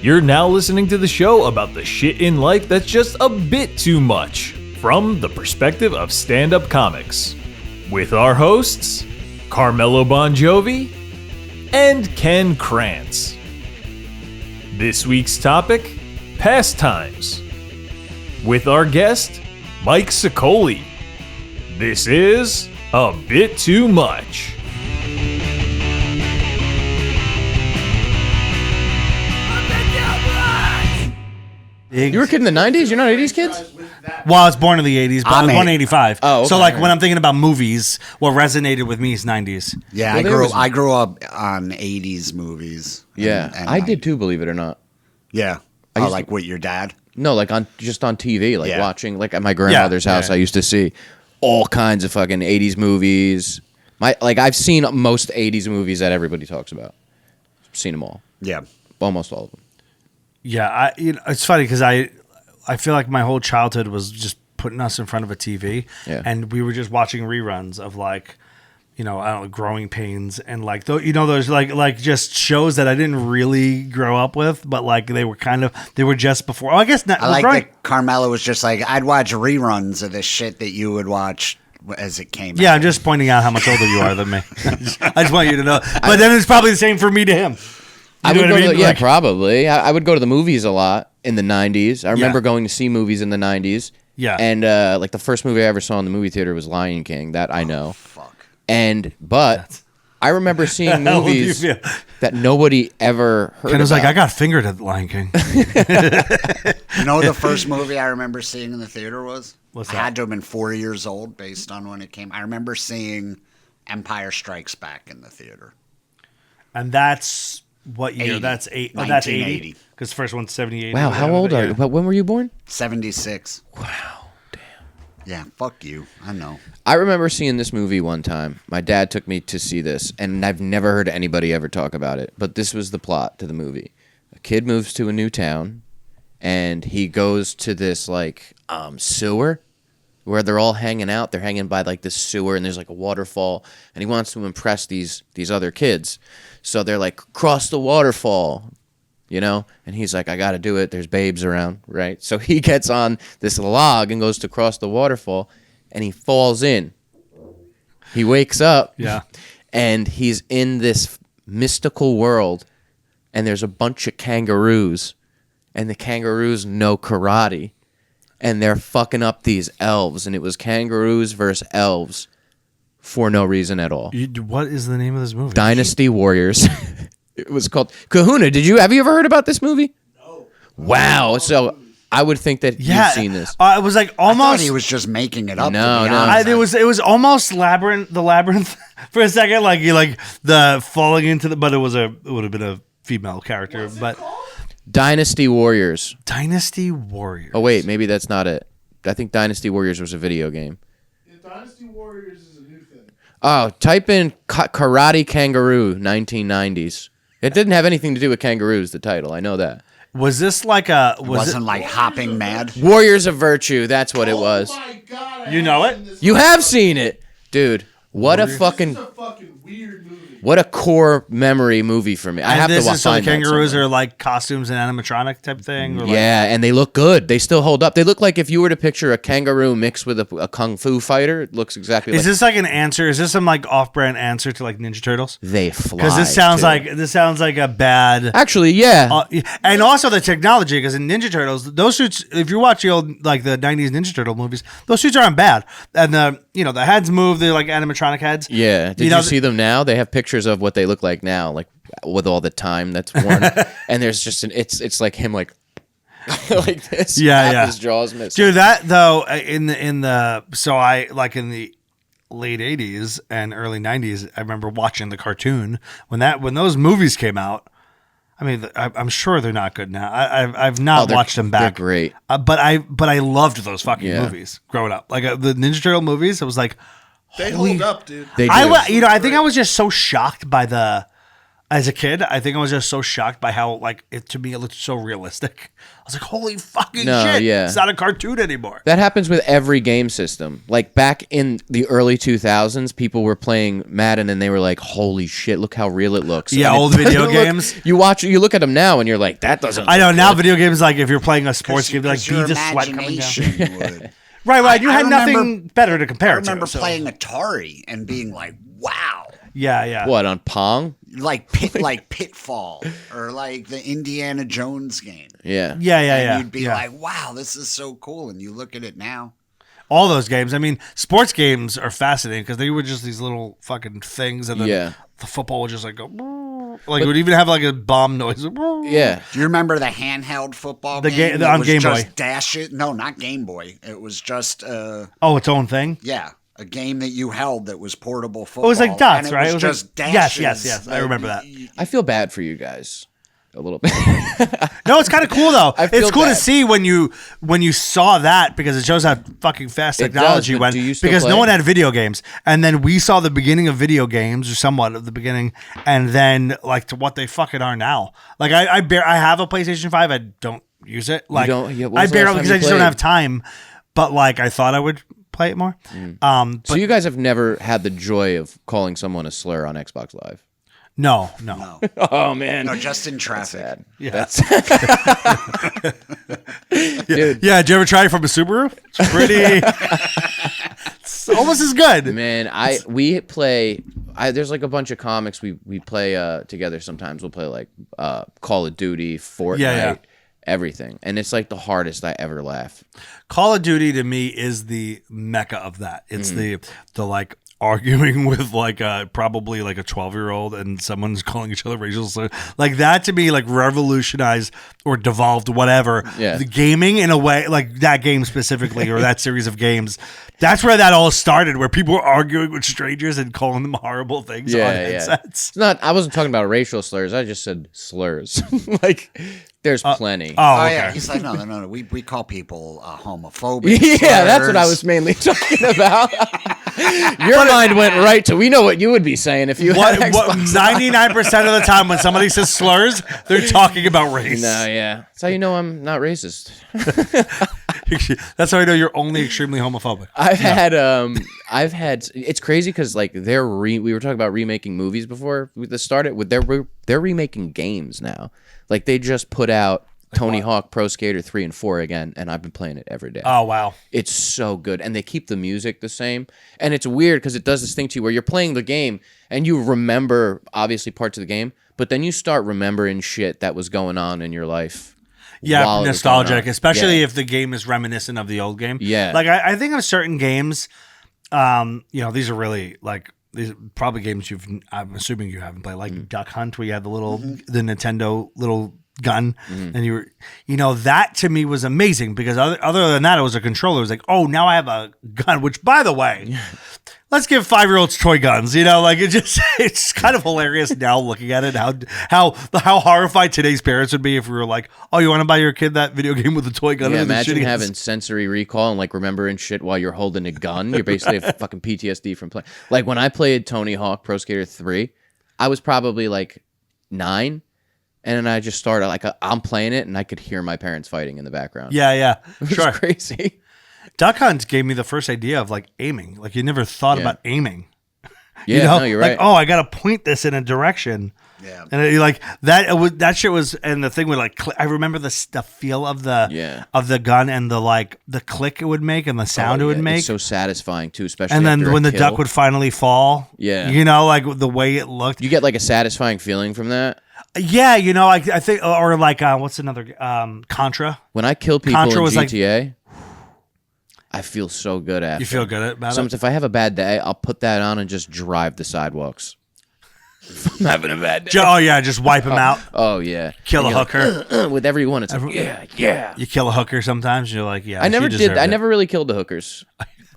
You're now listening to the show about the shit in life that's just a bit too much, from the perspective of stand-up comics. With our hosts, Carmelo Bongiovi and Ken Krantz. This week's topic, pastimes. With our guest, Mike Sicoli. This is A Bit Too Much. You were a kid in the 90s? You're not 80s kids? Well, I was born in the 80s, but I was born in 85. Oh, okay. So, like, when I'm thinking about movies, what resonated with me is 90s. Yeah, Well, I grew up on 80s movies. Yeah, and I did too, believe it or not. Yeah. I used like with your dad? No, like just on TV, like Yeah. watching, like at my grandmother's house, Yeah. I used to see all kinds of fucking 80s movies. I've seen most 80s movies that everybody talks about. I've seen them all. Yeah. Almost all of them. Yeah, it's funny because I feel like my whole childhood was just putting us in front of a TV, and we were just watching reruns of like, I don't know, Growing Pains and like those like just shows that I didn't really grow up with, but like they were just before. Oh, I guess not. I like that Carmelo was just like, I'd watch reruns of this shit that you would watch as it came out. Yeah, I'm just pointing out how much older you are than me. I just want you to know. But then it's probably the same for me to him. I would know what I mean? yeah, Like- probably. I would go to the movies a lot in the 90s. I remember going to see movies in the 90s. Yeah. And like the first movie I ever saw in the movie theater was Lion King. That I know. Fuck. But I remember seeing How old do you movies feel? that nobody ever heard Ken was about. like, I got fingered at the Lion King. You know the first movie I remember seeing in the theater was? What's I that? had to have been 4 years old based on when it came. I remember seeing Empire Strikes Back in the theater. And that's what year? 80. That's 8. Oh, that's 80. 1980. Because the first one's 78. Wow, how old are you? But when were you born? 76. Wow, damn. Yeah, fuck you. I know. I remember seeing this movie one time. My dad took me to see this, and I've never heard anybody ever talk about it. But this was the plot to the movie. A kid moves to a new town, and he goes to this like sewer where they're all hanging out. They're hanging by like this sewer, and there's like a waterfall, and he wants to impress these other kids. So they're like, cross the waterfall, and he's like, I got to do it. There's babes around, right? So he gets on this log and goes to cross the waterfall, and he falls in. He wakes up, Yeah. and he's in this mystical world, and there's a bunch of kangaroos, and the kangaroos know karate, and they're fucking up these elves, and it was kangaroos versus elves for no reason at all. What is the name of this movie? Dynasty Warriors. It was called Kahuna. Have you ever heard about this movie? No. Wow. So I would think that you've seen this. It was like I thought almost. he was just making it up. No, to be no. honest. It was almost the labyrinth for a second, like the falling into the. But it would have been a female character. But Dynasty Warriors. Dynasty Warriors. Oh wait, maybe that's not it. I think Dynasty Warriors was a video game. Yeah, Dynasty Warriors is a new thing. Oh, type in Karate Kangaroo 1990s. It didn't have anything to do with kangaroos, the title. I know that. Was this like a? Wasn't like Hopping Mad. Warriors of Virtue, that's what it was. Oh my god! I You know haven't it? seen this You movie. have seen it. Dude, what a This fucking is a fucking weird movie. what a core memory movie for me. I have to this watch is so the find that kangaroos somewhere. are like costumes and animatronic type thing. Or like, Yeah, and they look good. They still hold up. They look like if you were to picture a kangaroo mixed with a kung fu fighter, it looks exactly Is like this like an answer? Is this some like off-brand answer to like Ninja Turtles? they fly. Because this sounds too. like a bad. Actually, yeah. And also the technology, because in Ninja Turtles, those suits, if you watch the old like the '90s Ninja Turtle movies, those suits aren't bad. And the heads move, they're like animatronic heads. Yeah. Did you see them now? They have pictures of what they look like now, like with all the time that's worn. And there's just it's like him like like this. Yeah, half yeah. His jaw's missing. Dude, that though in the so I like in the late '80s and early '90s, I remember watching the cartoon when those movies came out. I mean, I'm sure they're not good now. I've not watched them back. They're great. But I loved those fucking Yeah. movies growing up. Like the Ninja Turtle movies, it was like They hold up, dude. They do. I think I was just so shocked by the As a kid, I think I was just so shocked by how, like, to me, it looked so realistic. I was like, holy fucking shit. Yeah. It's not a cartoon anymore. That happens with every game system. Like, back in the early 2000s, people were playing Madden, and they were like, holy shit, look how real it looks. Yeah, and old video games. You look at them now, and you're like, that doesn't I know, look now good. video games, like, if you're playing a sports game, like, your beads of sweat coming down. imagination would. Right. You I had nothing remember- better to compare I it to. remember so- playing Atari and being like, wow. Yeah. What, on Pong? Like Pitfall or like the Indiana Jones game. Yeah. Yeah. And you'd be yeah. like, wow, this is so cool. And you look at it now. All those games. I mean, sports games are fascinating because they were just these little fucking things, and then the football would just like go, like it would even have like a bomb noise. Yeah. Do you remember the handheld football The game? on was Game just Boy. Dash it. No, not Game Boy. It was just its own thing. yeah, a game that you held that was portable football. It was like dots, and right? It it was was just like, dashes. yes. I remember that. I feel bad for you guys a little bit. No, it's kind of cool though. I feel It's cool bad. to see when you saw that because it shows how fucking fast It technology does, but went. do you still Because play? no one had video games, and then we saw the beginning of video games, or somewhat of the beginning, and then like to what they fucking are now. Like I have a PlayStation 5. I don't use it. Like don't? Yeah, when I was the last barely time because you I just don't played? have time. But like I thought I would play it more. So you guys have never had the joy of calling someone a slur on Xbox Live? No. No, Oh, man. no, just in traffic. Sad. Yeah. That's Dude, Yeah, did you ever try it from a Subaru? It's pretty. It's almost as good. man, we play. There's like a bunch of comics we play together. Sometimes we'll play like Call of Duty, Fortnite, Yeah. everything, and it's like the hardest I ever laugh. Call of Duty to me is the mecca of that. It's the like arguing with like probably like a 12-year-old and someone's calling each other racial slurs. Like that to me like revolutionized or devolved whatever the gaming in a way, like that game specifically or that series of games. That's where that all started, where people were arguing with strangers and calling them horrible things on headsets. It's not. I wasn't talking about racial slurs. I just said slurs. Like there's plenty. Oh okay. yeah, he's like, no. We call people homophobic. Yeah, that's what I slurs. was mainly talking about. Your mind went right to. We know what you would be saying if you had Xbox. 99% of the time when somebody says slurs, they're talking about race. No, yeah. That's how you know I'm not racist. That's how I know you're only extremely homophobic. I've had. It's crazy because like we were talking about remaking movies before we started. With they're remaking games now. Like they just put out Tony Hawk Pro Skater 3 and 4 again, and I've been playing it every day. Oh wow. It's so good, and they keep the music the same. And it's weird because it does this thing to you where you're playing the game and you remember obviously parts of the game, but then you start remembering shit that was going on in your life. Yeah, while it was going nostalgic, on. especially Yeah. if the game is reminiscent of the old game. Yeah. Like I think of certain games, these are really like these are probably games I'm assuming you haven't played, like Duck Hunt, where you had the little the Nintendo little gun, and that to me was amazing because other than that, it was a controller. It was like, oh, now I have a gun. Which, by the way, let's give 5-year-olds toy guns. Like it's kind of hilarious now looking at it. How horrified today's parents would be if we were like, oh, you want to buy your kid that video game with a toy gun? Yeah, and the imagine shooting having sensory recall and like remembering shit while you're holding a gun. You're basically have fucking PTSD from playing. Like when I played Tony Hawk Pro Skater 3, I was probably like 9, and then I just started like I'm playing it, and I could hear my parents fighting in the background. Yeah, It was sure. crazy. Duck Hunt gave me the first idea of like aiming. Like you never thought Yeah. about aiming. Yeah, no, you're right. Like, oh, I got to point this in a direction. Yeah. And like that shit was, and the thing would like, I remember the feel of the gun and the click it would make and the sound it would make. It's so satisfying too, especially. And then after when a the kill. duck would finally fall. Yeah. Like the way it looked. You get like a satisfying feeling from that. Yeah, I think, or like what's another Contra? When I kill people Contra in was like- GTA, I feel so good after. You feel good about Sometimes it? if I have a bad day, I'll put that on and just drive the sidewalks. I'm having a bad day. Oh yeah, just wipe them out. Oh yeah, Kill And a you're hooker. like, with everyone. It's like, yeah. You kill a hooker sometimes. You're like, yeah. I never she did. deserved I it. never really killed the hookers.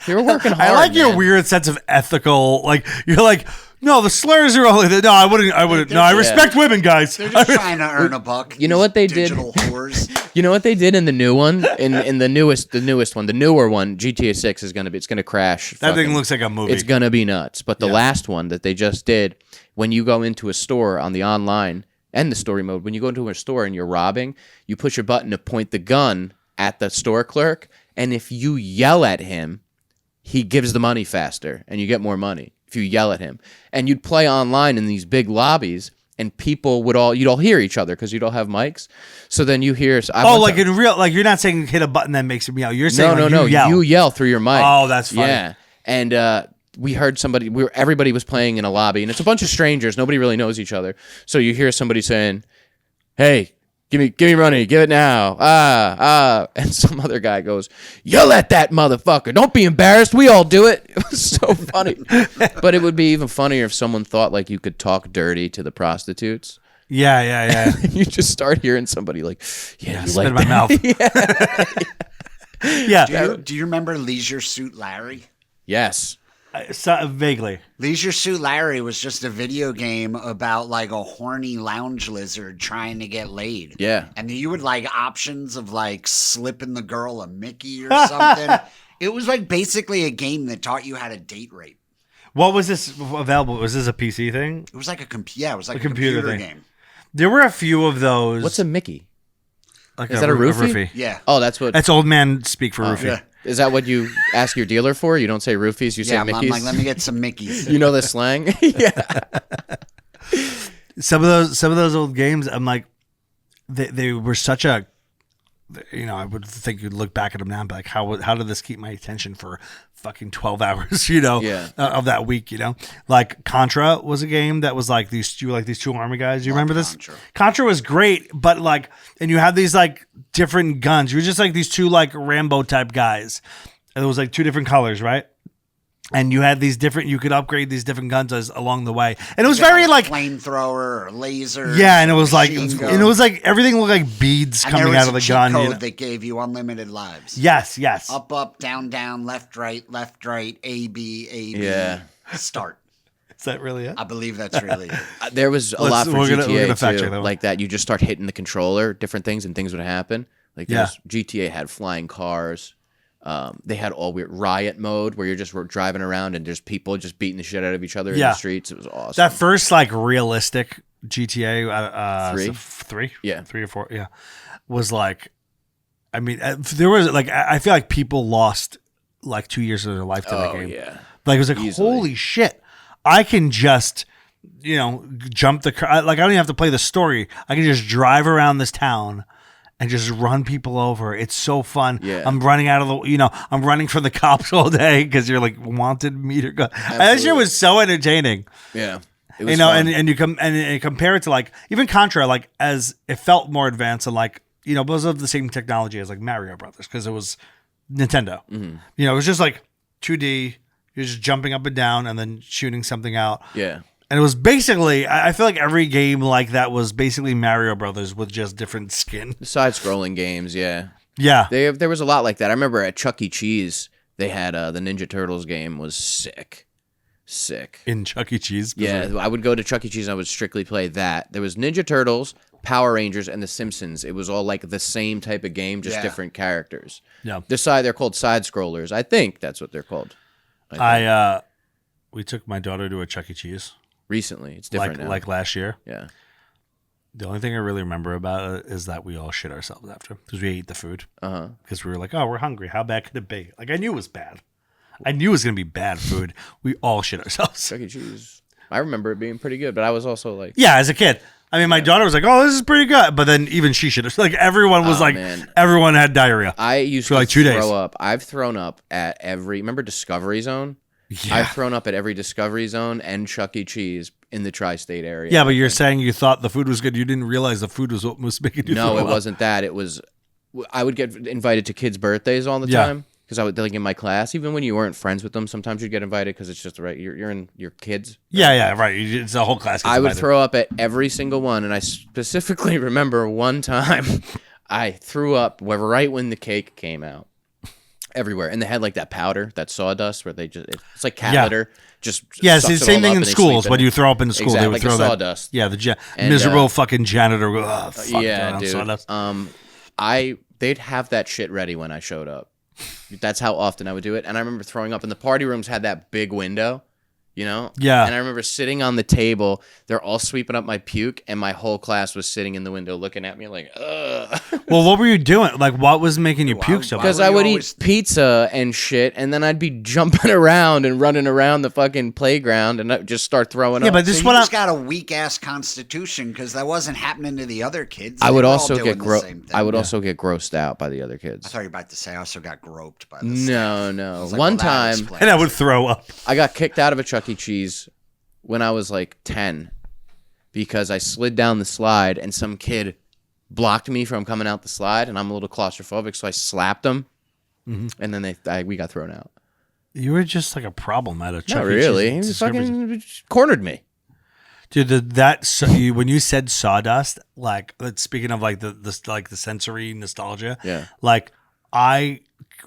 They were working hard. I like your man. weird sense of ethical. Like you're like, no, the slurs are only. No, I wouldn't. No, I respect women, guys. They're just trying to earn a buck. You know what they did? Digital whores. You know what they did in the new one? In the newest one, the newer one, GTA 6 is gonna crash. That thing looks like a movie. It's gonna be nuts. But the last one that they just did, when you go into a store on the online and the story mode, when you go into a store and you're robbing, you push a button to point the gun at the store clerk, and if you yell at him, he gives the money faster, and you get more money if you yell at him. And you'd play online in these big lobbies, and people you'd all hear each other because you'd all have mics. So then you hear. In real, like you're not saying hit a button that makes him yell. You're saying no. You yell. You yell through your mic. Oh, that's funny. Yeah, and we heard somebody. Everybody was playing in a lobby, and it's a bunch of strangers. Nobody really knows each other. So you hear somebody saying, "Hey, give me money, give it now." And some other guy goes, "Yell at that motherfucker! Don't be embarrassed. We all do it." It was so funny. But it would be even funnier if someone thought like you could talk dirty to the prostitutes. Yeah. You just start hearing somebody like, "Yeah, you Spit like in my that?" mouth. Yeah. Do you remember Leisure Suit Larry? Yes. Vaguely. Leisure Suit Larry was just a video game about like a horny lounge lizard trying to get laid. Yeah. And you would like options of like slipping the girl a Mickey or something. It was like basically a game that taught you how to date rape. What was this available? Was this a PC thing? It was like a computer game. There were a few of those. What's a Mickey? Like Is that a roofie? Yeah. Oh, that's what. That's old man speak for roofie. Yeah. Is that what you ask your dealer for? You don't say roofies, you say I'm Mickeys? like, let me get some Mickeys. You know the slang? Yeah. Some of those old games, I'm like, they were such a, I would think you'd look back at them now and be like, how did this keep my attention for fucking 12 hours, of that week, Like Contra was a game that was like these two army guys. You remember this? Contra was great, but like, and you had these like different guns. You were just like these two like Rambo type guys. And it was like two different colors, right? And you had these different, you could upgrade these different guns along the way. And it was very like flamethrower or laser. Yeah, and it was like, everything looked like beads coming out of the gun. Code that gave you unlimited lives. Yes. Up, down, left, right, A, B, Yeah. start. Is that really it? I believe that's really it. There was a lot for GTA we're gonna fact too. check that one. Like that, you just start hitting the controller, different things, and things would happen. Like GTA had flying cars. They had all weird riot mode where you're just driving around and there's people just beating the shit out of each other in the streets. It was awesome. That first like realistic GTA 3, Yeah, 3 or 4, was like, I mean, there was like, I feel like people lost like 2 years of their life to that game. Yeah, like it was like, easily. Holy shit, I can just jump the car. Like I don't even have to play the story. I can just drive around this town and just run people over. It's so fun. Yeah. I'm running out of I'm running from the cops all day because you're like wanted meter gun. That shit was so entertaining. Yeah. It was fun. and you come and compare it to like even Contra, like as it felt more advanced and like, because of the same technology as like Mario Brothers, because it was Nintendo. Mm-hmm. It was just like 2D, you're just jumping up and down and then shooting something out. Yeah. And it was basically, I feel like every game like that was basically Mario Brothers with just different skin. Side-scrolling games, yeah. Yeah. There was a lot like that. I remember at Chuck E. Cheese, they had the Ninja Turtles game was sick. In Chuck E. Cheese? Yeah, I would go to Chuck E. Cheese and I would strictly play that. There was Ninja Turtles, Power Rangers, and The Simpsons. It was all like the same type of game, just different characters. Yeah. They're called side-scrollers. I think that's what they're called. We took my daughter to a Chuck E. Cheese. Recently, it's different now. Like last year. Yeah. The only thing I really remember about it is that we all shit ourselves after because we ate the food. Because we were like, oh, we're hungry. How bad could it be? Like I knew it was bad. I knew it was gonna be bad food. We all shit ourselves. Chuck E. Cheese. I remember it being pretty good, but I was also like, as a kid. I mean, my daughter was like, "Oh, this is pretty good," but then even she shit. Like everyone was everyone had diarrhea. I used to like 2 days. throw up. I've thrown up at every. Remember Discovery Zone? Yeah. I've thrown up at every Discovery Zone and Chuck E. Cheese in the tri-state area. Yeah, but you're saying you thought the food was good. You didn't realize the food was what was making you No, throw it up. wasn't that. It was, I would get invited to kids' birthdays all the time because I would, like in my class, even when you weren't friends with them, sometimes you'd get invited because it's just right. You're in your kids. Yeah, right. It's a whole class. I would throw up at every single one, and I specifically remember one time I threw up right when the cake came out. everywhere, and they had like that powder, that sawdust, where it's like cat litter. Just yeah, sucks it's the it all same thing up in and they schools. sleep When in you it. throw up in the school, they would like throw the that sawdust. Yeah, the And, miserable fucking janitor. Oh, fuck yeah, dude. sawdust. They'd have that shit ready when I showed up. That's how often I would do it. And I remember throwing up, and the party rooms had that big window, you know? Yeah. And I remember sitting on the table, they're all sweeping up my puke, and my whole class was sitting in the window looking at me like, ugh. Well, what were you doing? Like, what was making you puke so bad? Because I would eat pizza and shit, and then I'd be jumping around and running around the fucking playground, and I'd just start throwing up. Yeah, but this So is you what just got a weak ass constitution because that wasn't happening to the other kids. I They would were all also doing get the same thing. also get grossed out by the other kids. I thought you were about to say I also got groped by the staff. No. I was like, One well, that time, explains and I it. would throw up. I got kicked out of a Chuck E. Cheese when I was like 10 because I slid down the slide and some kid blocked me from coming out the slide, and I'm a little claustrophobic, so I slapped him, and then we got thrown out. You were just like a problem at a Chuck Not E. Cheese. really. He It's just discriminatory. fucking cornered me. Dude, when you said sawdust, like speaking of like the sensory nostalgia, Yeah. like I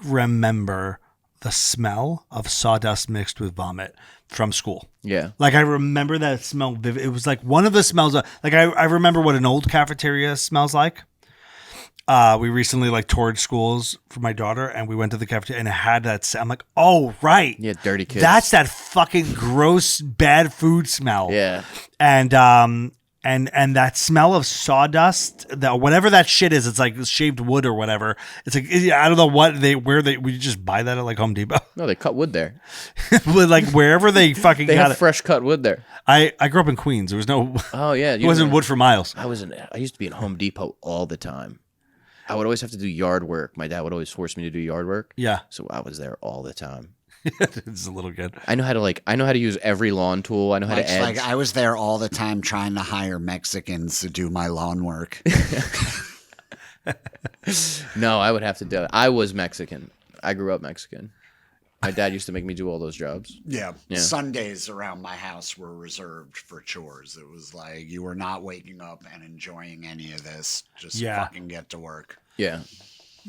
remember the smell of sawdust mixed with vomit from school. Yeah. Like I remember that smell. It was like one of the smells. Like I remember what an old cafeteria smells like. We recently like toured schools for my daughter, and we went to the cafeteria, and it had that. I'm like, oh right, Yeah, dirty kids. that's that fucking gross bad food smell. Yeah. And that smell of sawdust, that whatever that shit is, it's like shaved wood or whatever. It's like I don't know we just buy that at like Home Depot, No, they cut wood there. but like wherever they fucking They got have it. fresh cut wood there. I grew up in Queens. There was no. Oh yeah. It wasn't wood for miles. I used to be in Home Depot all the time. I would always have to do yard work. My dad would always force me to do yard work. Yeah, So I was there all the time. it's a little good. I know how to use every lawn tool. I know how to It's edge. like I was there all the time trying to hire Mexicans to do my lawn work. No, I would have to do it. I was Mexican. I grew up Mexican. My dad used to make me do all those jobs. Yeah. Yeah. Sundays around my house were reserved for chores. It was like you were not waking up and enjoying any of this. Just fucking get to work. Yeah.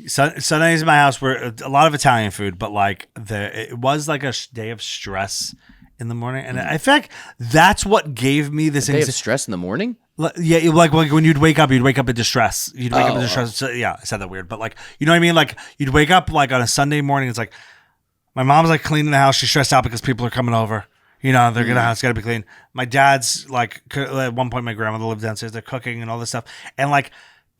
Sundays in my house were a lot of Italian food, but like it was like a day of stress in the morning, and in fact, that's what gave me this. They have stress in the morning? Yeah, like when you'd wake up in distress. You'd wake up in distress. So, yeah, I said that weird, but like you know what I mean. Like you'd wake up like on a Sunday morning. It's like my mom's like cleaning the house. She's stressed out because people are coming over. You know, they're gonna house got to be clean. My dad's like at one point my grandmother lived downstairs. They're cooking and all this stuff, and like.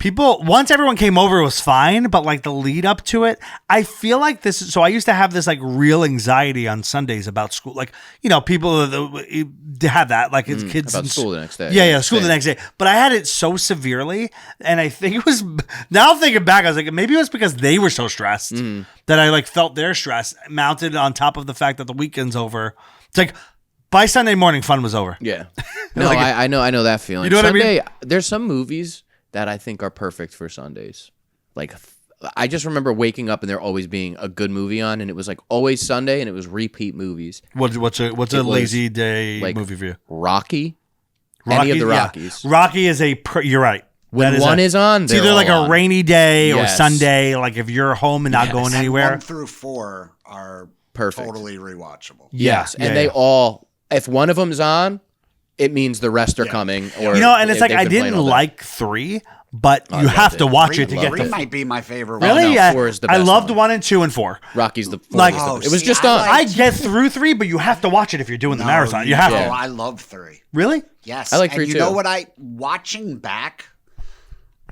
People, once everyone came over, it was fine, but like the lead up to it, I feel like this. So I used to have this like real anxiety on Sundays about school. Like, you know, people have that, like it's kids. About school the next day. Yeah, school the next day. But I had it so severely, and I think it was, now thinking back, I was like, maybe it was because they were so stressed that I like felt their stress mounted on top of the fact that the weekend's over. It's like, by Sunday morning, fun was over. Yeah. No, Like, I know that feeling. You know what I mean? Sunday, there's some movies that I think are perfect for Sundays. Like, I just remember waking up and there always being a good movie on, and it was like always Sunday, and it was repeat movies. What's a lazy day like movie for you? Rocky. Any of the yeah. Rockies. Rocky is you're right. When one is on, it's they're either like all a on. rainy day or Yes. Sunday. Like if you're home and not Yes. going And anywhere. 1 through 4 are Perfect. totally rewatchable. Yes, Yeah, and yeah. they all, if one of them's on, it means the rest are coming. Or You know, and it's like they've I been playing didn't all day. like 3, but you loved have to it. watch Three, it to get three the. might be my favorite one. Really? no, Yeah. 4 is the I best loved one. 1 and 2 and 4. Rocky's the Like- fourth. Oh, It was see, just I on. like- I get through 3, but you have to watch it if you're doing the marathon. You have Oh, to. I love 3. Really? Yes. I like and 3 you too. know what watching back,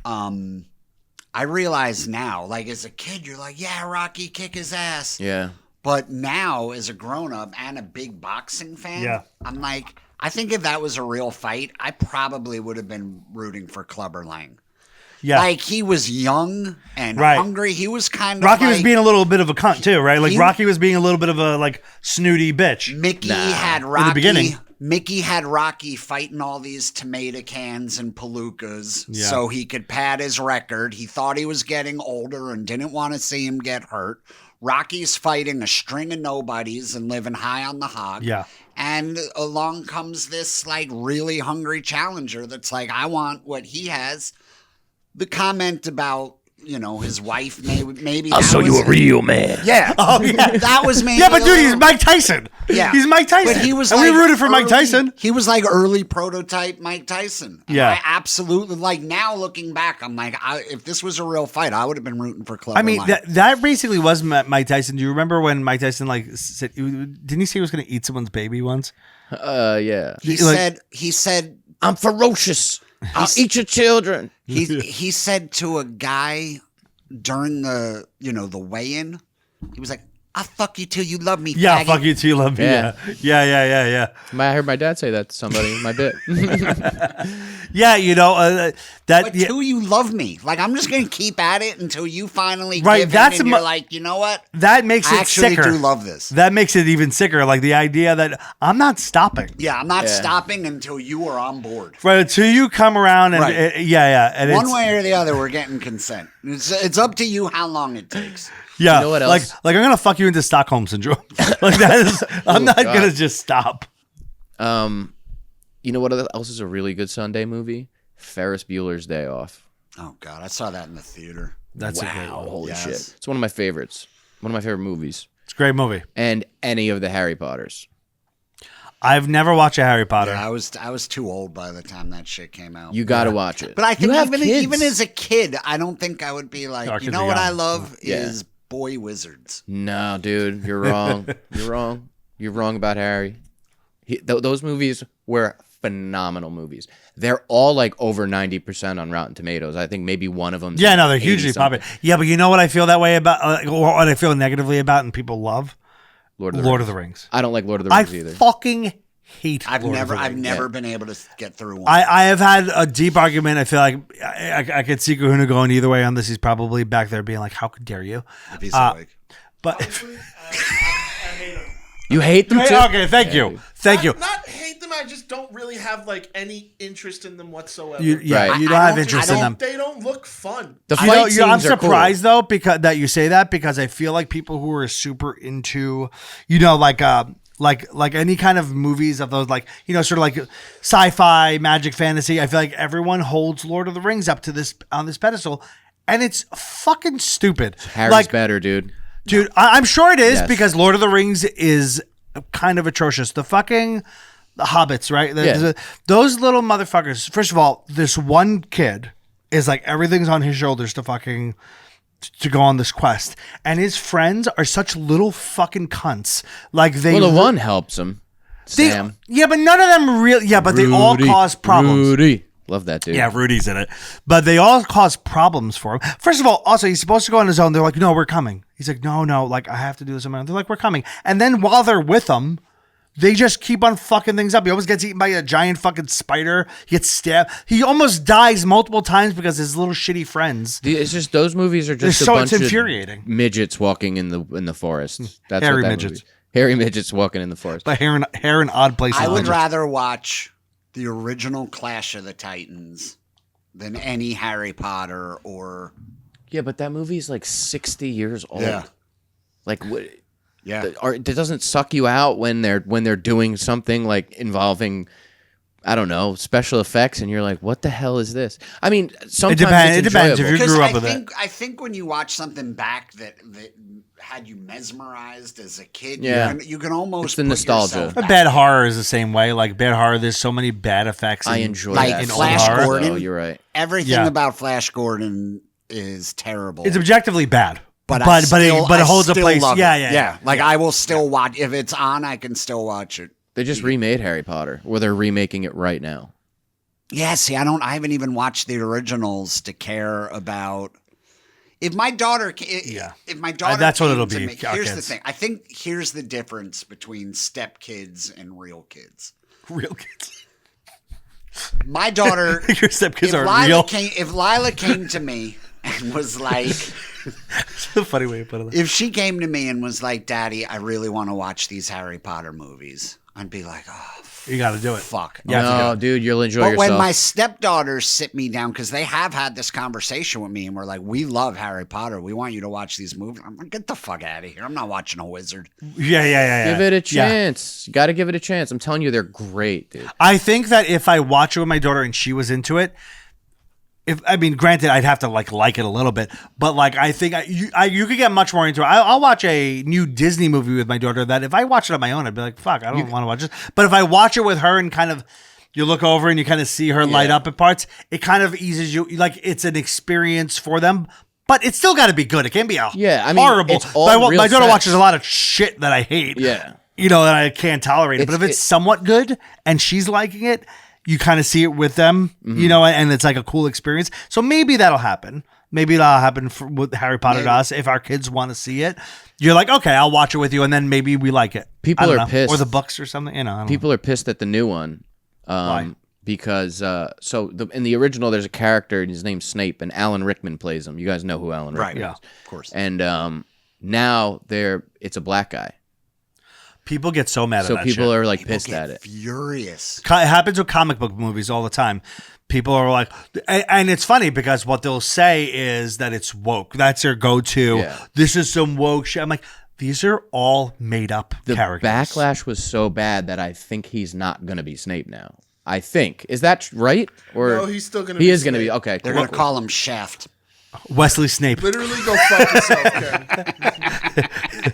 I realize now, like as a kid, you're like, yeah, Rocky kick his ass. Yeah. But now, as a grown up and a big boxing fan, Yeah. I'm like, I think if that was a real fight, I probably would have been rooting for Clubber Lang. Yeah. Like he was young and Right. hungry. He was kind of Rocky was like being a little bit of a cunt too, right? Like He- Rocky was being a little bit of a like snooty bitch. Mickey had Rocky. In the beginning. Mickey had Rocky fighting all these tomato cans and palookas Yeah. so he could pad his record. He thought he was getting older and didn't want to see him get hurt. Rocky's fighting a string of nobodies and living high on the hog. Yeah. And along comes this like really hungry challenger that's like, I want what he has. The comment about his wife. Maybe I'll show you a real man. Yeah. Oh yeah, That was maybe. yeah, but dude, he's Mike Tyson. Yeah, he's Mike Tyson. But he was, and we rooted for Mike Tyson. He was like early prototype Mike Tyson. And Yeah. I absolutely like. Now looking back, I'm like, if this was a real fight, I would have been rooting for Clever I mean, Lion. that basically was Mike Tyson. Do you remember when Mike Tyson said, didn't he say he was going to eat someone's baby once? Yeah. He said, I'm ferocious. I'll eat your children. he said to a guy during the weigh-in, he was like, "I'll fuck you till you love me." Yeah, faggot." fuck you too, love me. Yeah. Yeah. I heard my dad say that to somebody in my bit. Yeah, that. But Yeah, till you love me, like I'm just gonna keep at it until you finally Right, give that's in and a you're mo- like, you know what? that makes I it actually sicker. do love this. That makes it even sicker. Like the idea that I'm not stopping. Yeah, I'm not stopping until you are on board. Right, until you come around and Right. And One it's, way or the other, we're getting consent. It's up to you how long it takes. yeah, You know what else? like I'm gonna fuck you into Stockholm syndrome. Like that is, I'm not God. gonna just stop. You know what else is a really good Sunday movie? Ferris Bueller's Day Off. Oh God, I saw that in the theater. That's a Wow, great one. holy Yes. shit. It's one of my favorites. One of my favorite movies. It's a great movie. And any of the Harry Potters. I've never watched a Harry Potter. Yeah, I was too old by the time that shit came out. You got to watch it. But I think you have even kids. as a kid, I don't think I would be like, Our you kids know are what young. I love Yeah. is boy wizards. No, dude, you're wrong. You're wrong. You're wrong about Harry. Those movies were phenomenal movies. They're all like over 90% on Rotten Tomatoes. I think maybe one of them. Yeah, no, they're hugely popular. Yeah, but you know what I feel that way about, or what I feel negatively about, and people love Lord of the Rings. I don't like Lord of the I Rings either. fucking hate. I've Lord of the never Rings. been able to get through one. I have had a deep argument. I feel like I could see Kahuna going either way on this. He's probably back there being like, "How dare you?" if he's awake. But I hate them. You hate them too? okay, thank you. Not hate them. I just don't really have like any interest in them whatsoever. You don't I have don't- interest I in don't- them. They don't look fun. The You know, fight scenes I'm are surprised though because that you say that because I feel like people who are super into, like any kind of movies of those sort of like sci-fi, magic, fantasy. I feel like everyone holds Lord of the Rings up to this on this pedestal, and it's fucking stupid. cool. Harry's better, dude. Dude, I'm sure it is Yes. because Lord of the Rings is kind of atrocious. The hobbits, right? Yeah. Those little motherfuckers. First of all, this one kid is like everything's on his shoulders to go on this quest, and his friends are such little fucking cunts. Like they, Well, the one helps him. they Sam. yeah, but none of them really. Yeah, but they all Rudy. cause problems. Rudy. Love that dude. Yeah, Rudy's in it. But they all cause problems for him. First of all, also, he's supposed to go on his own. They're like, no, we're coming. He's like, no, like, I have to do this on my own. They're like, we're coming. And then while they're with him, they just keep on fucking things up. He almost gets eaten by a giant fucking spider. He gets stabbed. He almost dies multiple times because his little shitty friends. It's just those movies are just It's a bunch infuriating. of midgets walking in the forest. That's Hairy what that midgets. movie- Hairy midgets walking in the forest. But hair in odd places. I would rather watch the original Clash of the Titans than any Harry Potter or Yeah, but that movie is like 60 years old. Yeah. Like what? yeah. It doesn't suck you out when they're doing something like involving, I don't know, special effects, and you're like, what the hell is this? I mean, sometimes It it's depends if enjoyable. you grew up I with think, I think when you watch something back that had you mesmerized as a kid, Yeah. you can almost It's the put nostalgia. yourself But back. bad horror is the same way. Like bad horror, there's so many bad effects. I in- enjoy Like that. in old Flash horror. Gordon. Oh, you're right. Everything Yeah. about Flash Gordon is terrible. It's objectively bad. but it I holds a still place. love it. Yeah. Like I will still watch if it's on. I can still watch it. They just remade Harry Potter, or they're remaking it right now. Yeah, see, I haven't even watched the originals to care about. If my daughter, if my daughter, that's what came it'll to be, me- our here's the kids. thing. I think here's the difference between step kids and real kids. Real kids. My daughter, Your stepkids if aren't Lila real. if Lila came to me and was like, It's a funny way to put it. if she came to me and was like, "Daddy, I really want to watch these Harry Potter movies," I'd be like, "Oh, You got to do it. fuck." Yeah, No, dude, you'll enjoy But yourself. when my stepdaughters sit me down, because they have had this conversation with me, and we're like, "We love Harry Potter. We want you to watch these movies." I'm like, "Get the fuck out of here! I'm not watching a wizard." Yeah. Give it a Yeah. chance. You got to give it a chance. I'm telling you, they're great, dude. I think that if I watch it with my daughter and she was into it, Granted, I'd have to like it a little bit, but like I think you could get much more into it. I'll watch a new Disney movie with my daughter that if I watch it on my own, I'd be like, fuck, I don't want to watch this. But if I watch it with her and kind of you look over and you kind of see her light up at parts, it kind of eases you. Like it's an experience for them. But it's still got to be good. It can't be horrible. It's all my daughter watches a lot of shit that I hate. Yeah. That I can't tolerate it. But if it's somewhat good and she's liking it, you kind of see it with them, and it's like a cool experience. So maybe that'll happen. Maybe that'll happen with Harry Potter to us if our kids want to see it. You're like, okay, I'll watch it with you, and then maybe we like it. People are pissed. Or the books or something. People are pissed at the new one. Why? Because in the original, there's a character, and his name's Snape, and Alan Rickman plays him. You guys know who Alan Rickman is. Of course. And now it's a black guy. People get so mad at that So people shit. are like pissed at it. Furious. It happens with comic book movies all the time. People are like, and it's funny because what they'll say is that it's woke. That's their go-to. Yeah. This is some woke shit. I'm like, these are all made up characters. The backlash was so bad that I think he's not going to be Snape now. I think. Is that right? Or No, he's still going to be He is going to be. Snape. Okay. They're going to call him Shaft. Wesley Snape. Literally go fuck yourself, Ken.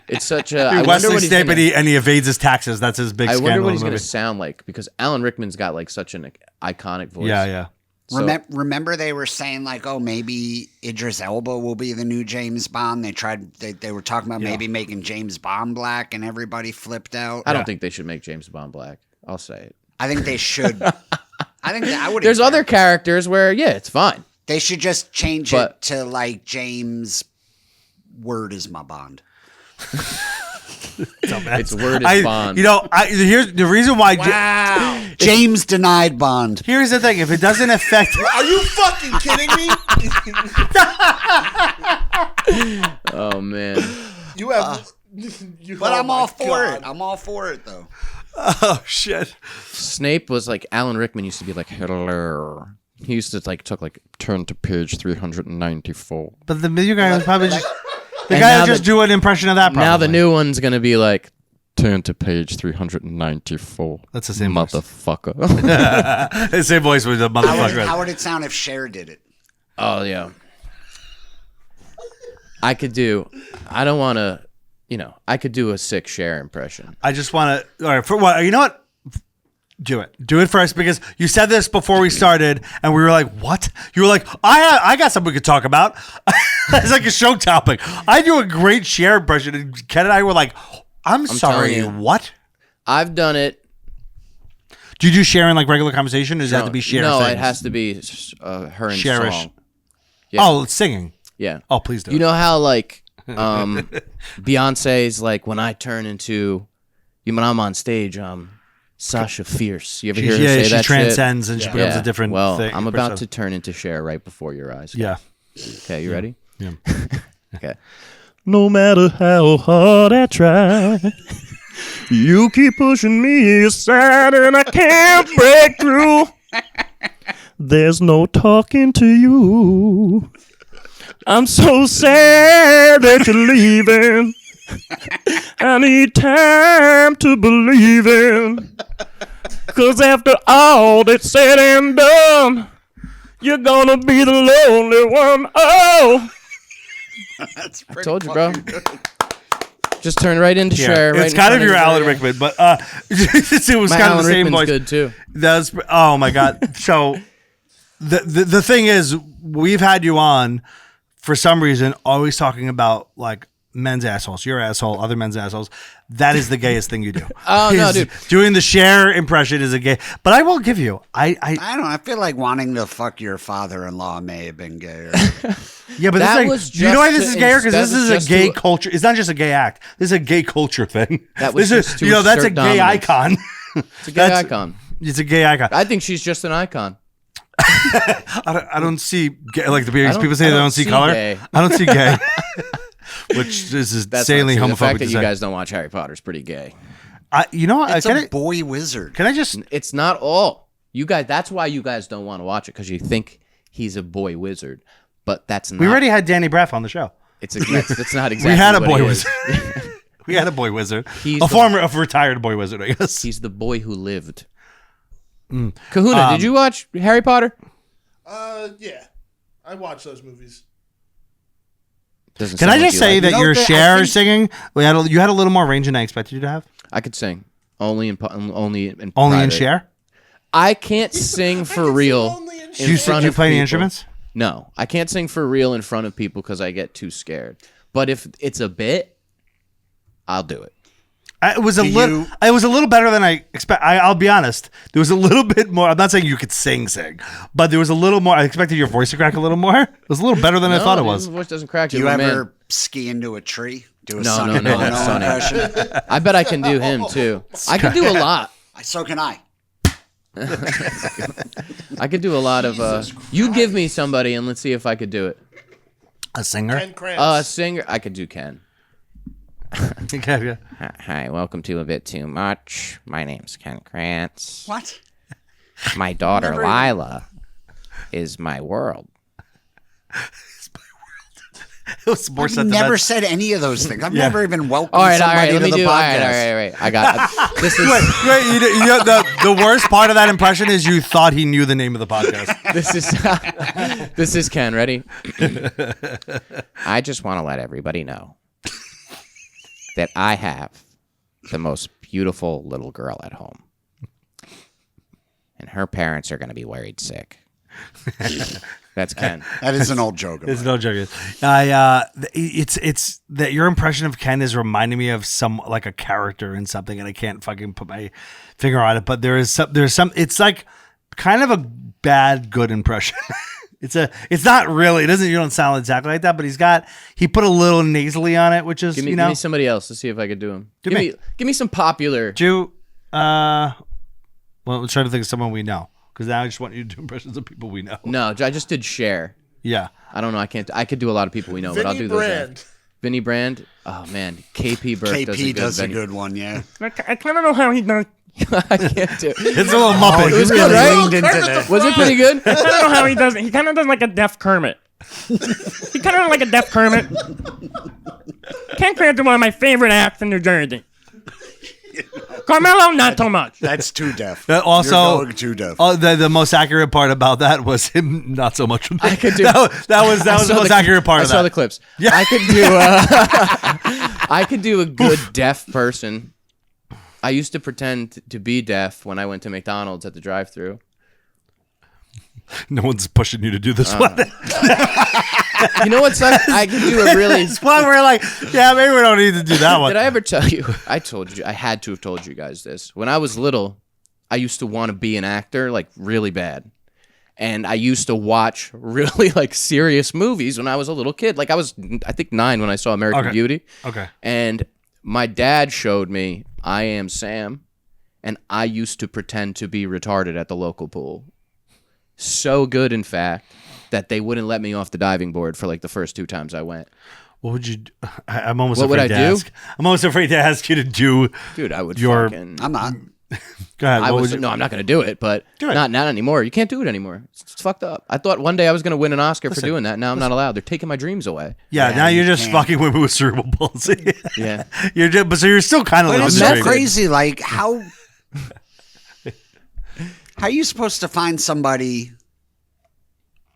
It's such a... I wonder Wesley what he's Snape gonna- and he evades his taxes. That's his big I scandal. wonder what in he's the going to movie. sound like, because Alan Rickman's got like such an iconic voice. Yeah. So- Remember they were saying like, oh, maybe Idris Elba will be the new James Bond. They were talking about maybe making James Bond black, and everybody flipped out. I don't think they should make James Bond black. I'll say it. I think they should. I think that I would. There's other characters where, it's fine. They should just change it to like James. Word is my Bond. It's word is Bond. Here's the reason why. Wow. James denied Bond. Here's the thing: if it doesn't affect, Are you fucking kidding me? Oh, man. You have... But I'm all for God. it. I'm all for it though. oh shit! Snape was like... Alan Rickman used to be like, hello. He used to turn to page 394. But the video guy was probably just the And guy now will just do an impression of that. Probably. Now the new one's going to be like, turn to page 394. That's the same voice. motherfucker. the same voice with the motherfucker. How would it sound if Cher did it? Oh, yeah. I could do... I don't want to... I could do a sick Cher impression. I just want to. All right, for what? You know what? Do it first, because you said this before we started, and we were like, "What?" You were like, "I got something we could talk about." It's like a show topic. I do a great Cher impression, and Ken and I were like, "I'm sorry, telling you. what?" I've done it. Do you do Cher in like regular conversation, or does it have to be Cher? No, things? it has to be her in Cher-ish. song. Yeah. Oh, it's singing. Yeah. Oh, please do. You know how Beyonce's like, when I turn into, when I'm on stage, Sasha Fierce. You ever hear her say she that transcends shit? and she becomes a different thing. I'm about to turn into Cher right before your eyes. Yeah. Okay, you ready? Yeah. Okay. No matter how hard I try, you keep pushing me aside and I can't break through. There's no talking to you. I'm so sad that you're leaving. I need time to believe in. 'Cause after all that's said and done, you're gonna be the lonely one. Oh, That's I told you, bro. Just turn right into Cher. It's kind of your Alan Rickman, but it was My kind Alan of the same Rickman's voice. good too. That's oh my god. So the thing is, we've had you on for some reason, always talking about like men's assholes, your asshole, other men's assholes. That is the gayest thing you do. Oh, no, dude. Doing the Cher impression is a gay. But I will give you. I don't know. I feel like wanting to fuck your father-in-law may have been gayer. Yeah, but That this was is, you know why this just is to- gayer? Because that this was is a just gay to- culture. It's not just a gay act. This is a gay culture thing. That was this just is, to you know, that's a assert gay dominance. icon. It's a gay icon. It's a gay icon. I think she's just an icon. I don't see gay, like the people say I they don't don't see see color. gay. I don't see gay. Which is That's insanely not true. homophobic. The fact to that you say. guys don't watch Harry Potter is pretty gay. You know what? It's a boy wizard. Can I just? It's not all. You guys. That's why you guys don't want to watch it, because you think he's a boy wizard, but that's not. We already had Danny Braff on the show. That's not exactly. We had a what boy he wizard. is. We had a boy wizard. He's a retired boy wizard, I guess. He's the boy who lived. Kahuna, did you watch Harry Potter? Yeah. I watch those movies. Can I just say that your Cher singing, you had a little more range than I expected you to have? I could sing. Only in Cher? I can't sing for real in front of play any people. instruments? No, I can't sing for real in front of people because I get too scared. But if it's a bit, I'll do it. It was a little better than I expect. I'll be honest. There was a little bit more. I'm not saying you could sing, but there was a little more. I expected your voice to crack a little more. It was a little better than I thought it was. My voice doesn't crack. Do you ever ski into a tree? Do a No, that's Sonny. impression? I bet I can do him too. I can do a lot. So can I. I could do a lot of. You give me somebody and let's see if I could do it. A singer? Ken Krantz. A singer. I could do Ken. Yeah. Hi, welcome to A Bit Too Much. My name's Ken Krantz. What? My daughter Lila is my world. It was more I've never said any of those things. I've never even welcomed somebody to the podcast. All right. I got this. Is Wait, you know, the worst part of that impression is you thought he knew the name of the podcast. this is Ken. Ready? I just want to let everybody know that I have the most beautiful little girl at home, and her parents are going to be worried sick. That's Ken. That is an old joke. It's no joke. It's that your impression of Ken is reminding me of like a character in something, and I can't fucking put my finger on it. But there's some. It's like kind of a bad good impression. It's not really. You don't sound exactly like that. But he put a little nasally on it, which is give me somebody else. Let's see if I could do him. Give me some popular. Well, let's try to think of someone we know. Because now I just want you to do impressions of people we know. No, I just did Cher. Yeah. I don't know. I can't. I could do a lot of people we know, but I'll do those. Vinny Brand. Oh man, KP Burke does a good one. Yeah. I kind of know how he does. I can't do it. It's a little Muppet. It was good, right? Was it pretty good? I don't know how he does it. He kind of does like a deaf Kermit. He kind of like a deaf Kermit. Ken Krantz is one of my favorite acts in New Jersey. Carmelo, not so much. That's too deaf. Also, You're going too deaf. The most accurate part about that was him not so much. I could do that was the most accurate part of that. I saw the clips. Yeah. I could do. I could do a good deaf person. I used to pretend to be deaf when I went to McDonald's at the drive-thru. No one's pushing you to do this one. You know what's like? I can do a really. It's one where like, yeah, maybe we don't need to do that one. Did I ever tell you? I told you. I had to have told you guys this. When I was little, I used to want to be an actor, like really bad, and I used to watch really like serious movies when I was a little kid. Like I was, I think 9 when I saw American Beauty. Okay. And my dad showed me I Am Sam, and I used to pretend to be retarded at the local pool. So good, in fact, that they wouldn't let me off the diving board for like the first 2 times I went. What would you do? I'm almost What would afraid I to do? ask. I'm almost afraid to ask you to do. Dude, I would your. fucking. I'm not. Go ahead. No, I'm not going to do it, but not anymore. You can't do it anymore. It's fucked up. I thought one day I was going to win an Oscar for doing that. Now I'm not allowed. They're taking my dreams away. Yeah, now you're just fucking women with cerebral palsy. Yeah. But so you're still kind of. But it's so crazy. Like how are you supposed to find somebody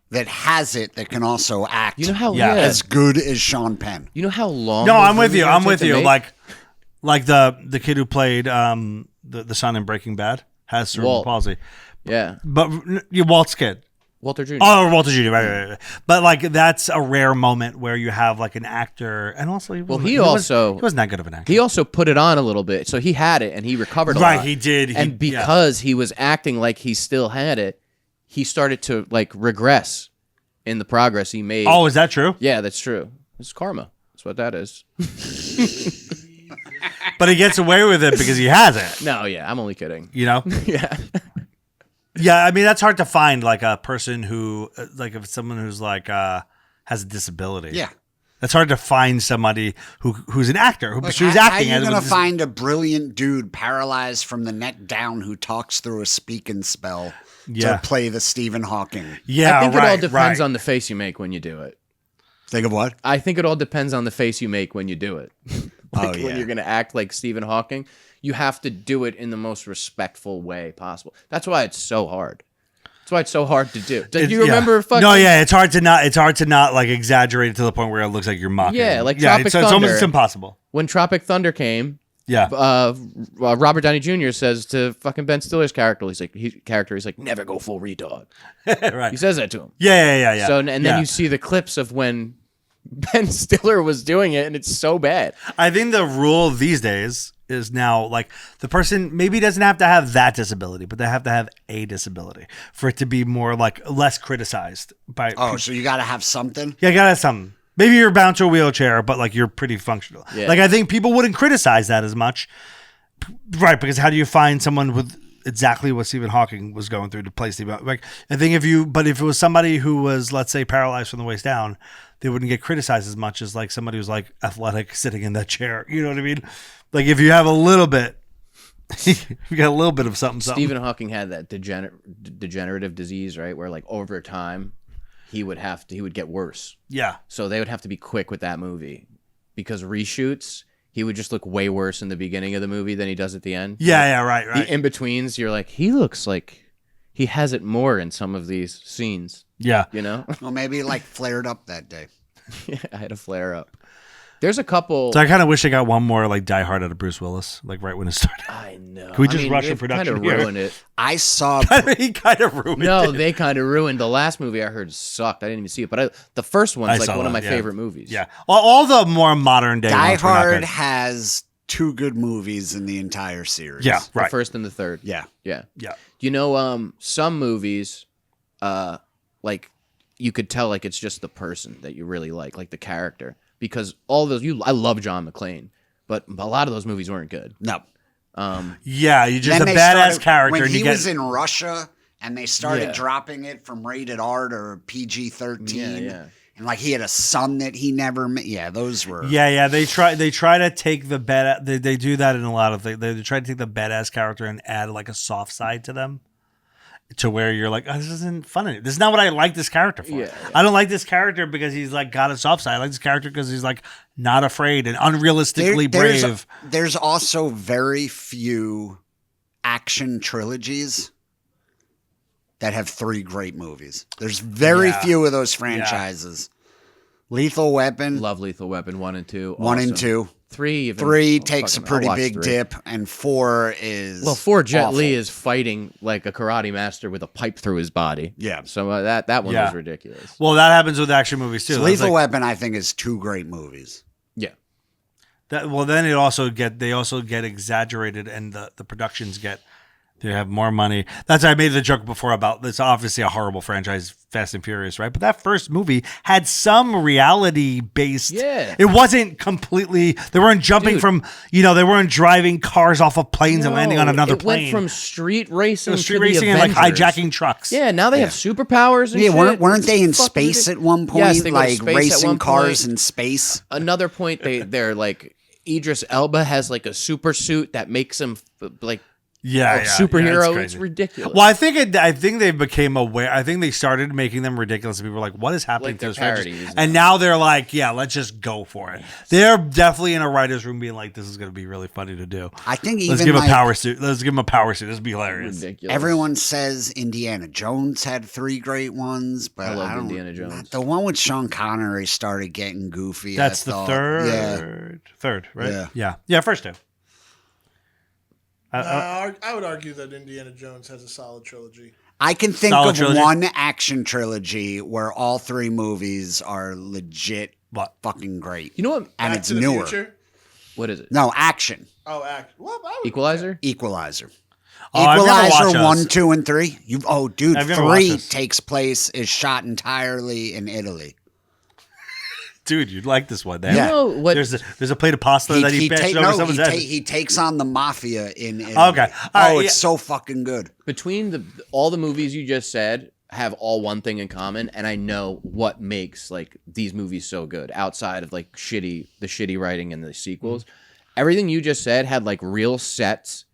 that has it that can also act? You know how as good as Sean Penn. You know how long? No, I'm with you. I'm with you. Like the kid who played the son in Breaking Bad has cerebral palsy. Yeah, but Walt's kid. Walter Jr. Oh, Walter Jr. Right. But like that's a rare moment where you have like an actor, and also he wasn't that good of an actor. He also put it on a little bit, so he had it and he recovered a lot. Right, he did. And because he was acting like he still had it, he started to like regress in the progress he made. Oh, is that true? Yeah, that's true. It's karma. That's what that is. But he gets away with it because he has it. No, yeah, I'm only kidding. You know? Yeah. Yeah, I mean that's hard to find, like a person who, like if it's someone who's like has a disability. Yeah, that's hard to find somebody who's an actor who's acting. How are you gonna find a brilliant dude paralyzed from the neck down who talks through a speaking spell to play the Stephen Hawking? Yeah, I think it all depends on the face you make when you do it. Think of what? I think it all depends on the face you make when you do it. When you're gonna act like Stephen Hawking. You have to do it in the most respectful way possible. That's why it's so hard. That's why it's so hard to do. Do you remember fucking? No, yeah, it's hard to not like exaggerate it to the point where it looks like you're mocking. Yeah, like Tropic Thunder. It's almost impossible. When Tropic Thunder came, yeah, Robert Downey Jr. says to fucking Ben Stiller's character, he's like, never go full retard. right. He says that to him. Yeah. So and then you see the clips of when Ben Stiller was doing it, and it's so bad. I think the rule these days is now like the person maybe doesn't have to have that disability, but they have to have a disability for it to be more like less criticized by. Oh, so you got to have something? Yeah, you got to have something. Maybe you're bound to a wheelchair, but like you're pretty functional. Yeah. Like I think people wouldn't criticize that as much, right? Because how do you find someone with exactly what Stephen Hawking was going through to play Stephen? Like I think if it was somebody who was, let's say, paralyzed from the waist down, they wouldn't get criticized as much as like somebody who's like athletic sitting in that chair. You know what I mean? Like if you have a little bit, you got a little bit of something. Stephen Hawking had that degenerative disease, right? Where like over time, he would get worse. Yeah. So they would have to be quick with that movie because reshoots, he would just look way worse in the beginning of the movie than he does at the end. Yeah, right. The in-betweens, you're like, he looks like he has it more in some of these scenes. Yeah. You know? Well, maybe like flared up that day. Yeah, I had a flare up. There's a couple. So I kind of wish I got one more like Die Hard out of Bruce Willis, like right when it started. I know. Can we just rush the they've production kind here? of ruined it. I saw. He kind of ruined it. No, they kind of ruined the last movie I heard sucked. I didn't even see it, but the first one's like one of my favorite movies. Yeah, all the more modern day Die ones were not Hard good. has 2 good movies in the entire series. Yeah, The right. first and the third. Yeah. Yeah. Yeah. You know, some movies, like you could tell like it's just the person that you really like the character. Because all those I love John McClane, but a lot of those movies weren't good. No. Yeah, you just Then a they badass started- character. When and he you get, was in Russia and they started Yeah. dropping it from rated R to PG-13. Yeah. And like he had a son that he never met. Yeah, those were. yeah, they try to take the bad. They do that in a lot of things. They try to take the badass character and add like a soft side to them, to where you're like, oh, this isn't funny. This is not what I like this character for. Yeah. I don't like this character because he's like got a soft side. I like this character because he's like not afraid and unrealistically brave. There's also very few action trilogies that have 3 great movies. There's very few of those franchises. Lethal Weapon, Love Lethal Weapon 1 and 2. 1 and awesome. 2. 3 even. 3 takes a I'll pretty watch big 3. dip, and 4 is 4 Jet awful. Li is fighting like a karate master with a pipe through his body. Yeah. So that one was ridiculous. Well, that happens with action movies too. So That's Lethal like- Weapon, I think, is 2 great movies. Yeah. then they also get exaggerated, and the productions they have more money. That's why I made the joke before about this. Obviously, a horrible franchise, Fast and Furious, right? But that first movie had some reality based. Yeah. It wasn't completely. They weren't jumping Dude. from. They weren't driving cars off of planes and landing on another it plane. went from street racing It was street to racing the and like Avengers. hijacking trucks. Yeah, now they have superpowers and Yeah, shit. weren't they in Fuck, space dude. at one point? Yes, they go to like space at racing one cars point. in space. Another point, they're like Idris Elba has like a super suit that makes him like Yeah, superhero. it's It's crazy. ridiculous. Well, I think they became aware. I think they started making them ridiculous. And people were like, "What is happening Like to they're this franchise?" parodies And now they're like, "Yeah, let's just go for it." They're definitely in a writer's room being like, "This is going to be really funny to do." I think Let's even give like, a power suit. Let's give him a power suit. This would be hilarious. Ridiculous. everyone says Indiana Jones had 3 great ones, but I love don't. Indiana Jones. The one with Sean Connery started getting goofy. That's I the thought. third, right? Yeah. Yeah. First 2. I would argue that Indiana Jones has a solid trilogy. I can think Solid of trilogy? one action trilogy where all 3 movies are legit What? fucking great. You know what? And Back it's to the newer. Future. What is it? No, action. Oh, well, I would, Equalizer? Equalizer. Oh, I've never watched Equalizer 1, those. 2, and 3. Dude, I've never watched 3 this. takes place is shot entirely in Italy. Dude, you'd like this one. Yeah. You know what? There's a plate of pasta that he bashed over someone's head. he takes on the mafia in Italy. Okay. It's so fucking good. Between all the movies you just said have all one thing in common, and I know what makes like these movies so good outside of like the shitty writing and the sequels. Everything you just said had like real sets,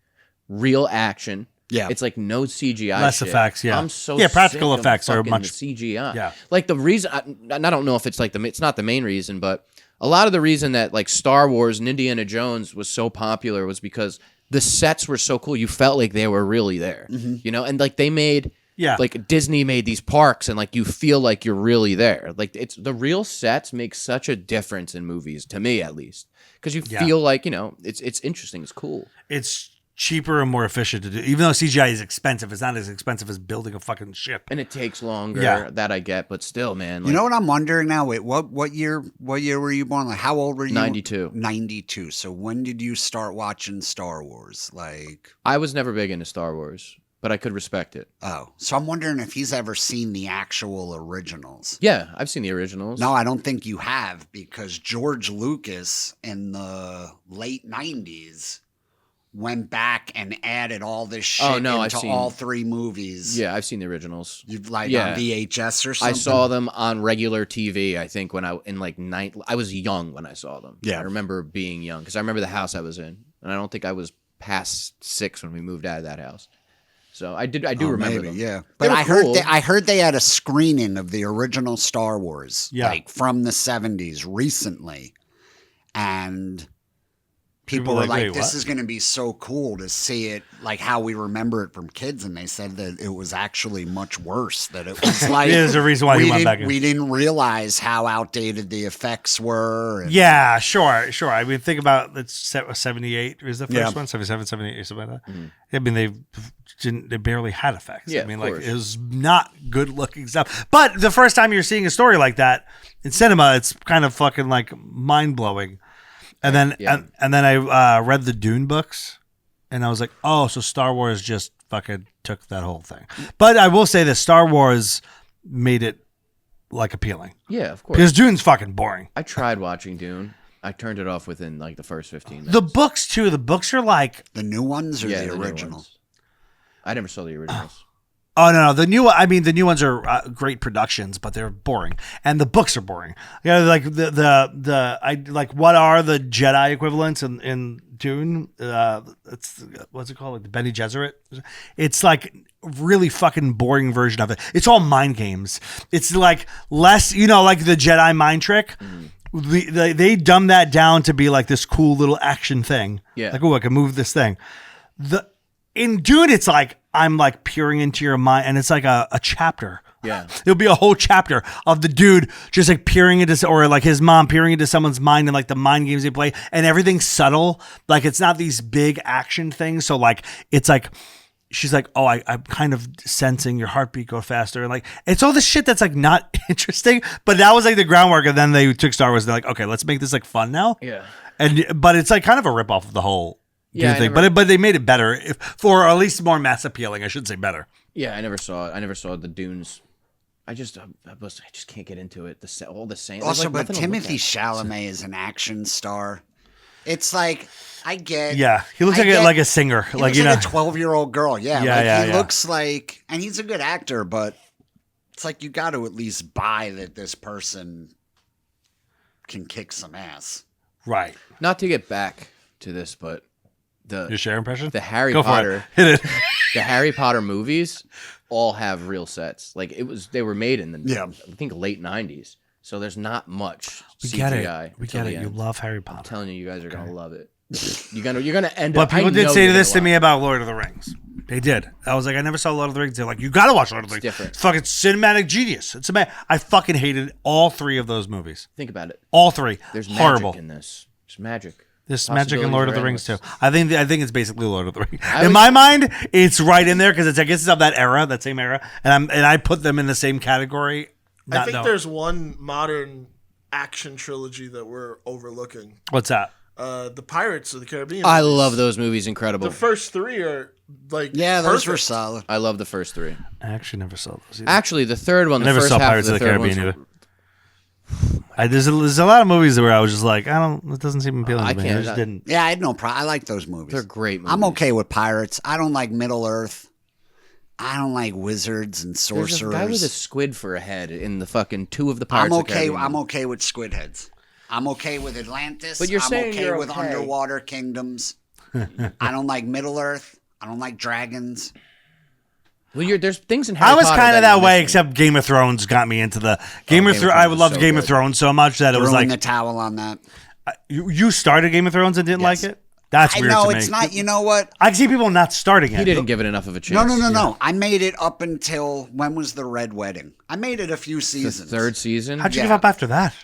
real action. Yeah. It's like no CGI. Less shit. effects, yeah. I'm so Yeah, practical sick of effects are fucking much- the CGI. Yeah. Like the reason, and I don't know if it's like it's not the main reason, but a lot of the reason that like Star Wars and Indiana Jones was so popular was because the sets were so cool. You felt like they were really there, you know, and like they made Yeah. Like Disney made these parks and like you feel like you're really there. Like it's the real sets make such a difference in movies, to me at least. Because you feel like, it's interesting, it's cool. It's cheaper and more efficient to do. Even though CGI is expensive, it's not as expensive as building a fucking ship. And it takes longer, that I get, but still, man. You know what I'm wondering now? Wait, what year were you born? Like how old were you? 92. 92. So when did you start watching Star Wars? Like I was never big into Star Wars, but I could respect it. Oh, so I'm wondering if he's ever seen the actual originals. Yeah, I've seen the originals. No, I don't think you have, because George Lucas in the late 90s went back and added all this shit into all 3 movies. Yeah, I've seen the originals. You'd on VHS or something? I saw them on regular TV, I think, when I was young when I saw them. Yeah. I remember being young, because I remember the house I was in, and I don't think I was past 6 when we moved out of that house. So I do remember them. Yeah. But I heard they had a screening of the original Star Wars, like from the 70s recently. And people were like, this is going to be so cool to see it like how we remember it from kids. And they said that it was actually much worse, that it was like, there's a reason why you went back in. We didn't realize how outdated the effects were. And, yeah, sure. I mean, think about it's 78 is the first one, 77, 78 or something like that. Mm-hmm. I mean, they barely had effects. Yeah, I mean, like it was not good looking stuff. But the first time you're seeing a story like that in cinema, it's kind of fucking like mind blowing. And then and then I read the Dune books, and I was like, oh, so Star Wars just fucking took that whole thing. But I will say that Star Wars made it like appealing. Yeah, of course. Because Dune's fucking boring. I tried watching Dune. I turned it off within like the first 15 minutes. The books too. The books are like the new ones or the original. I never saw the originals. Oh no, the new ones are great productions, but they're boring, and the books are boring. Yeah, like what are the Jedi equivalents in Dune? It's what's it called? Like the Bene Gesserit. It's like really fucking boring version of it. It's all mind games. It's like less, like the Jedi mind trick. Mm-hmm. They dumb that down to be like this cool little action thing. Yeah, like I can move this thing. In Dune, it's like I'm like peering into your mind, and it's like a chapter. Yeah, there'll be a whole chapter of the dude just like peering into, or like his mom peering into someone's mind, and like the mind games they play, and everything's subtle. Like it's not these big action things. So like it's like she's like, oh, I'm kind of sensing your heartbeat go faster, and like it's all this shit that's like not interesting. But that was like the groundwork, and then they took Star Wars. They're like, okay, let's make this like fun now. Yeah, but it's like kind of a ripoff of the whole. But they made it better, for at least more mass appealing. I should say better. Yeah, I never saw it. I never saw the Dunes. I just can't get into it. All the same. Also, but Timothée Chalamet is an action star. It's like I get. Yeah, he looks like a singer. He looks like a 12-year-old girl. Yeah, he looks like, and he's a good actor, but it's like you got to at least buy that this person can kick some ass. Right. Not to get back to this, but. Your Cher impression? The Harry Go Potter. Hit it. The Harry Potter movies all have real sets. Like they were made in the I think late 90s. So there's not much CGI. We get it. You love Harry Potter. I'm telling you guys are gonna love it. You're gonna end up. But people did say this to me about Lord of the Rings. They did. I was like, I never saw Lord of the Rings. They're like, you gotta watch Lord of the Rings. Different. It's fucking cinematic genius. I fucking hated all 3 of those movies. Think about it. All 3. There's horrible magic in this. There's magic. There's magic in Lord of the Rings too. I think it's basically Lord of the Rings. In my mind, it's right in there because I guess it's of that era, that same era, and I put them in the same category. I think there's one modern action trilogy that we're overlooking. What's that? The Pirates of the Caribbean. I love those movies. Incredible. The first 3 are like those were solid. I love the first 3. I actually never saw those either. Actually, the third one. I never saw Pirates of the Caribbean either. There's a lot of movies where I was just like, it doesn't seem appealing to me. I just didn't. Yeah, I had no problem. I like those movies. They're great movies. I'm okay with pirates. I don't like Middle Earth. I don't like wizards and sorcerers. There's a guy with a squid for a head in the fucking 2 of the Pirates of the Caribbean. I'm okay with squid heads. I'm okay with Atlantis. But I'm okay with underwater kingdoms. I don't like Middle Earth. I don't like dragons. Well, there's things in Harry Potter. I was kind of that way, except Game of Thrones got me into the Game of Thrones. I loved Game of Thrones so much that it was like the towel on that. You started Game of Thrones and didn't like it. That's I weird know to me. it's not. You know what? I can see people not starting it. He didn't give it enough of a chance. No. I made it up until when was the Red Wedding? I made it a few The seasons. third season. How'd you Yeah. give up after that?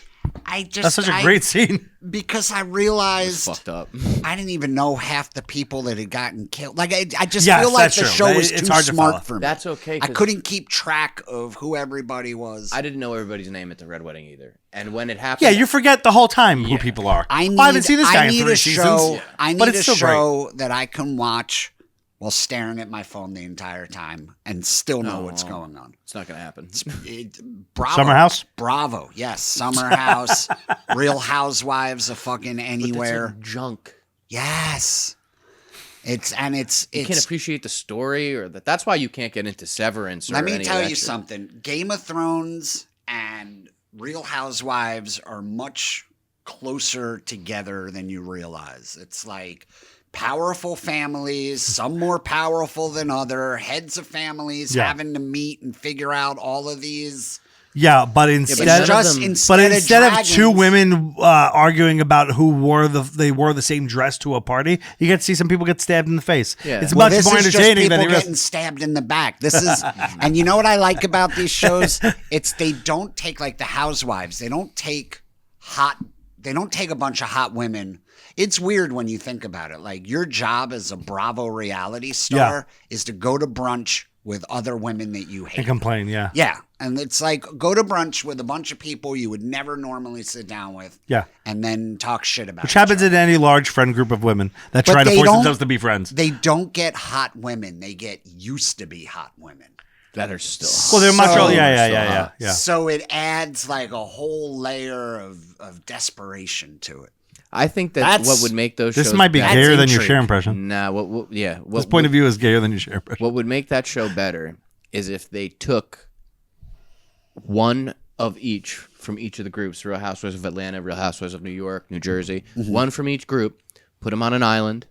That's such a great scene. Because I realized fucked up. I didn't even know half the people that had gotten killed. Like I just Yes, feel like that's the true. show was It's too hard to follow. smart for me. That's okay. I 'cause couldn't keep track of who everybody was. I didn't know everybody's name at the Red Wedding either. And when it happened, Yeah, you forget the whole time who people are. I haven't seen this guy in 3 a show. seasons. I but need it's a still show that I can watch while staring at my phone the entire time and still know what's going on. it's not gonna happen. Bravo. Summer House? Bravo. Yes, Summer House. Real Housewives of fucking anywhere. It's like junk. Yes. It's You can't appreciate the story, or that's why you can't get into Severance. Or Let me any of tell that you shit. something. Game of Thrones and Real Housewives are much closer together than you realize. It's like powerful families, some more powerful than other, heads of families having to meet and figure out all of these. Yeah, but instead, instead of two women arguing about who wore the same dress to a party, you get to see some people get stabbed in the face. Yeah. It's much this more is just entertaining people than the getting rest. stabbed in the back. This is, and you know what I like about these shows? It's they don't take like the Housewives. They don't take a bunch of hot women. It's weird when you think about it. Like your job as a Bravo reality star is to go to brunch with other women that you hate. And complain, yeah. Yeah. And it's like go to brunch with a bunch of people you would never normally sit down with. Yeah. And then talk shit about Which each happens other. in any large friend group of women that But try to they force don't- themselves to be friends. They don't get hot women. They get used to be hot women. that are still. Well, they're much So- older. Yeah. So it adds like a whole layer of desperation to it. I think That's- what would make those. This shows might be better- gayer than your intrigue. Cher impression. Nah, This point of view is gayer than your Cher impression. What would make that show better is if they took one of each from each of the groups: Real Housewives of Atlanta, Real Housewives of New York, New Jersey. One from each group, put them on an island,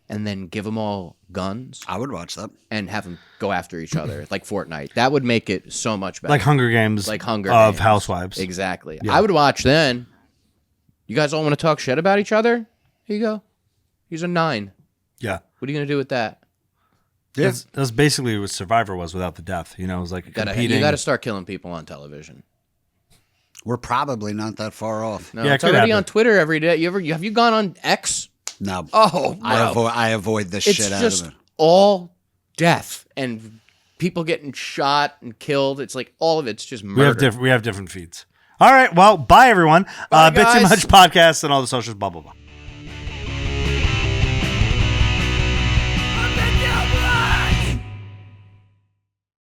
and then give them all guns I would watch that. and have them go after each other like Fortnite. That would make it so much better. Like Hunger Games Like Hunger of Games. Housewives. Exactly. I would watch then. You guys all want to talk shit about each other? Here you go. Here's a 9. Yeah. What are you gonna do with that? Yeah. That's basically what Survivor was without the death. You know, it was like You competing. gotta start killing people on television. We're probably not that far off. No, Yeah, it it's could already happen. on Twitter every day. Have you gone on X? No. Oh, bro. I avoid the It's shit out just of it. all death and people getting shot and killed. It's like all of it's just murder. We have different feeds. All right. Well, bye everyone. Bye, Bit Too guys. Much podcast and all the socials. Blah blah blah.